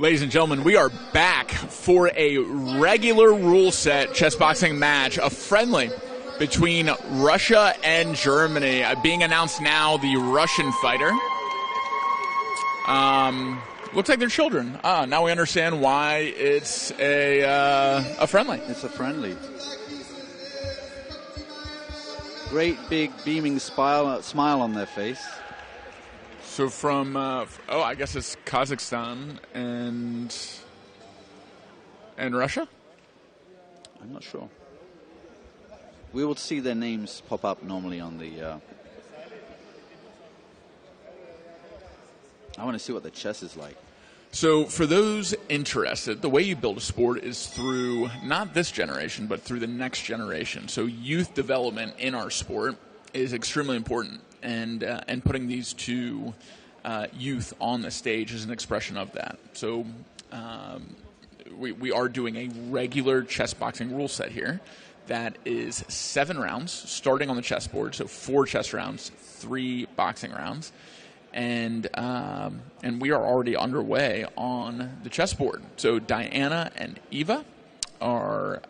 Ladies and gentlemen, we are back for a regular rule set chess boxing match, a friendly between Russia and Germany. Being announced now, the Russian fighter. Looks like they're children. Now we understand why it's a friendly. It's a friendly. Great big beaming smile on their face. So from, I guess it's Kazakhstan and Russia? I'm not sure. We will see their names pop up normally on the... I want to see what the chess is like. So for those interested, the way you build a sport is through not this generation, but through the next generation. So youth development in our sport is extremely important. And putting these two youth on the stage is an expression of that. So we are doing a regular chess boxing rule set here that is 7 rounds starting on the chessboard. So 4 chess rounds, 3 boxing rounds, and we are already underway on the chessboard. So Diana and Eva are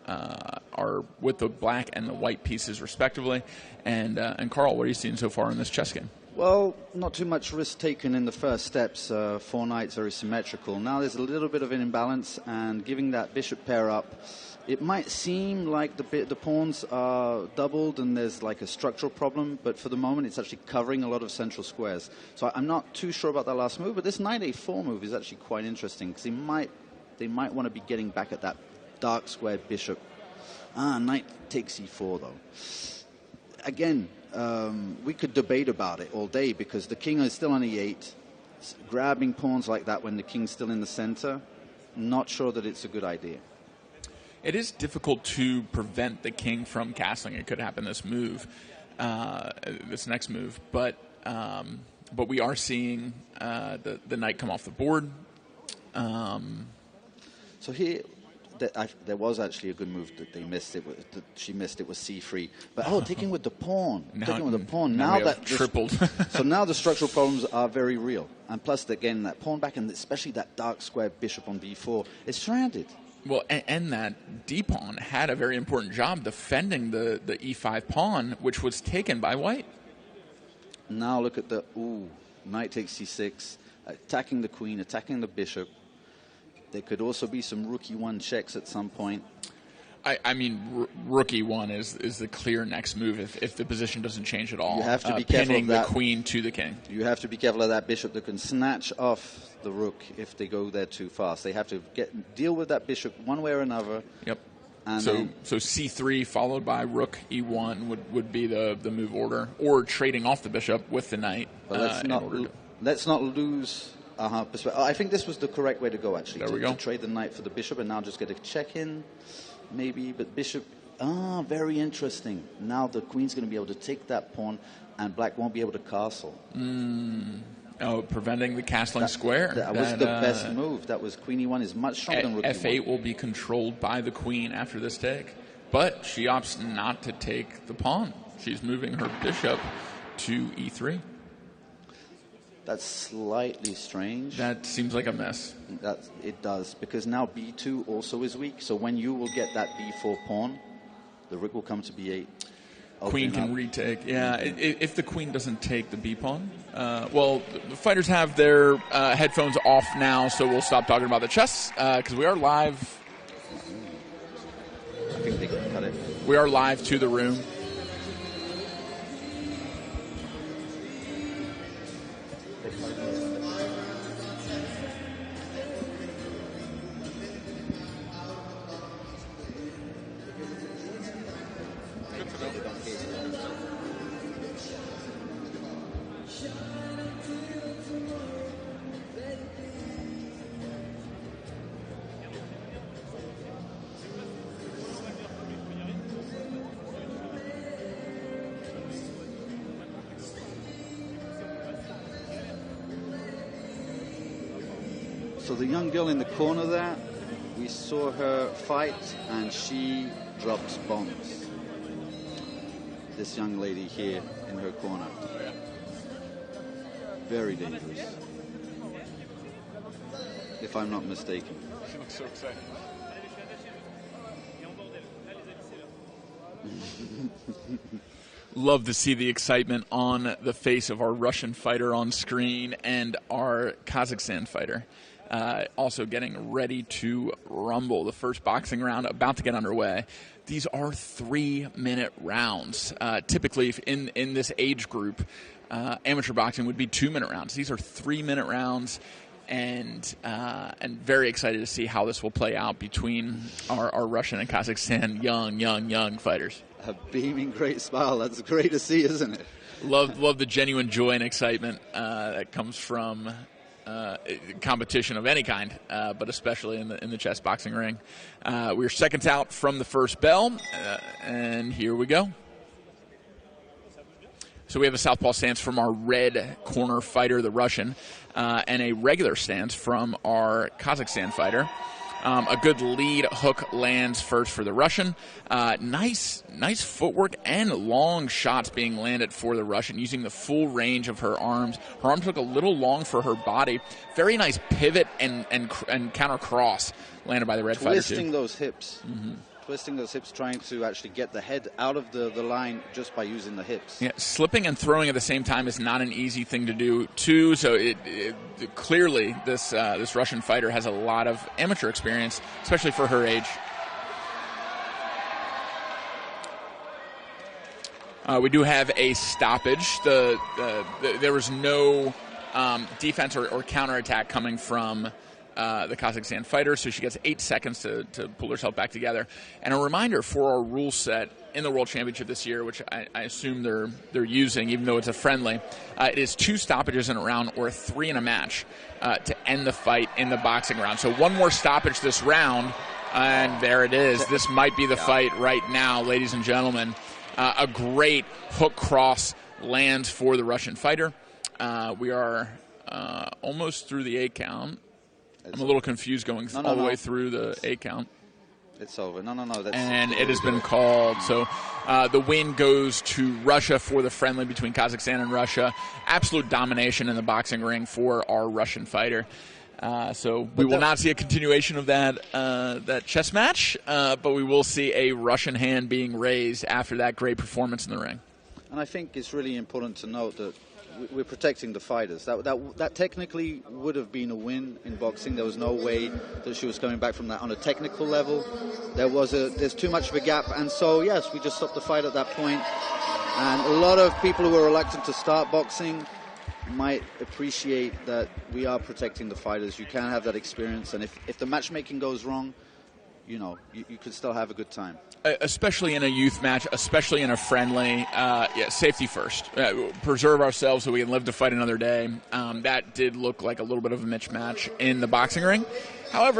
with the black and the white pieces respectively. And Carl, what are you seeing so far in this chess game? Well, not too much risk taken in the first steps. 4 knights, very symmetrical. Now there's a little bit of an imbalance, and giving that bishop pair up, it might seem like the pawns are doubled and there's like a structural problem, but for the moment it's actually covering a lot of central squares. So I'm not too sure about that last move, but this knight a4 move is actually quite interesting because they might want to be getting back at that dark squared bishop. Knight takes e4 though. Again, we could debate about it all day because the king is still on e8. Grabbing pawns like that when the king's still in the center, not sure that it's a good idea. It is difficult to prevent the king from castling. It could happen this move, this next move, but we are seeing the knight come off the board. So here, there was actually a good move that they missed. She missed. It was c3. But taking with the pawn. Taking with the pawn. Now that tripled. So now the structural problems are very real. And plus, again, that pawn back, and especially that dark square bishop on b4, is stranded. Well, and that d-pawn had a very important job defending the e5 pawn, which was taken by white. Now look at the, knight takes c6, attacking the queen, attacking the bishop. There could also be some rook e1 checks at some point. I mean, rook e1 is the clear next move if the position doesn't change at all. You have to be careful pinning of that. The queen to the king. You have to be careful of that bishop that can snatch off the rook if they go there too fast. They have to deal with that bishop one way or another. Yep. And so c3 followed by rook e1 would be the move order, or trading off the bishop with the knight. But let's not lose. I think this was the correct way to go, actually. There we go. To trade the knight for the bishop and now just get a check in, maybe. But bishop, very interesting. Now the queen's going to be able to take that pawn and black won't be able to castle. Preventing the castling square. That was the best move. That was queen e1 is much stronger than rook f8 e1. will be controlled by the queen after this take. But she opts not to take the pawn. She's moving her bishop to e3. That's slightly strange. That seems like a mess. It does, because now b2 also is weak. So when you will get that b4 pawn, the rook will come to b8. Queen can retake. Yeah, if the queen doesn't take the b pawn. Well, the fighters have their headphones off now, so we'll stop talking about the chess because we are live. I think they can cut it. We are live to the room. So the young girl in the corner there, we saw her fight and she drops bombs. This young lady here in her corner. Very dangerous. if I'm not mistaken. She looks so excited. Love to see the excitement on the face of our Russian fighter on screen and our Kazakhstan fighter. Also getting ready to rumble. The first boxing round about to get underway. These are 3-minute rounds. Typically, in this age group, amateur boxing would be 2-minute rounds. These are 3-minute rounds, and very excited to see how this will play out between our Russian and Kazakhstan young fighters. A beaming great smile. That's great to see, isn't it? Love the genuine joy and excitement that comes from competition of any kind, but especially in the chess boxing ring. We're seconds out from the first bell, and here we go. So we have a southpaw stance from our red corner fighter, the Russian, and a regular stance from our Kazakhstan fighter. A good lead hook lands first for the Russian. Nice footwork and long shots being landed for the Russian, using the full range of her arms. Her arms look a little long for her body. Very nice pivot and counter cross landed by the red fighter, too. Twisting those hips. Mm-hmm. Twisting those hips, trying to actually get the head out of the line just by using the hips. Yeah, slipping and throwing at the same time is not an easy thing to do, too. So clearly this Russian fighter has a lot of amateur experience, especially for her age. We do have a stoppage. There was no defense or counterattack coming from the Kazakhstan fighter, so she gets 8 seconds to pull herself back together. And a reminder for our rule set in the World Championship this year, which I assume they're using, even though it's a friendly, it is 2 stoppages in a round or 3 in a match to end the fight in the boxing round. So one more stoppage this round, and there it is. This might be the fight right now, ladies and gentlemen. A great hook cross lands for the Russian fighter. We are almost through the 8 count. I'm a little confused going all the way through the 8 count. It's over. No. And it has been called. So the win goes to Russia for the friendly between Kazakhstan and Russia. Absolute domination in the boxing ring for our Russian fighter. So we will not see a continuation of that chess match, but we will see a Russian hand being raised after that great performance in the ring. And I think it's really important to note that we're protecting the fighters. That technically would have been a win in boxing. There was no way that she was coming back from that on a technical level. There's too much of a gap, and so yes, we just stopped the fight at that point. And a lot of people who are reluctant to start boxing might appreciate that we are protecting the fighters. You can have that experience, and if the matchmaking goes wrong, you could still have a good time. Especially in a youth match, especially in a friendly, safety first. Preserve ourselves so we can live to fight another day. That did look like a little bit of a mismatch in the boxing ring. However,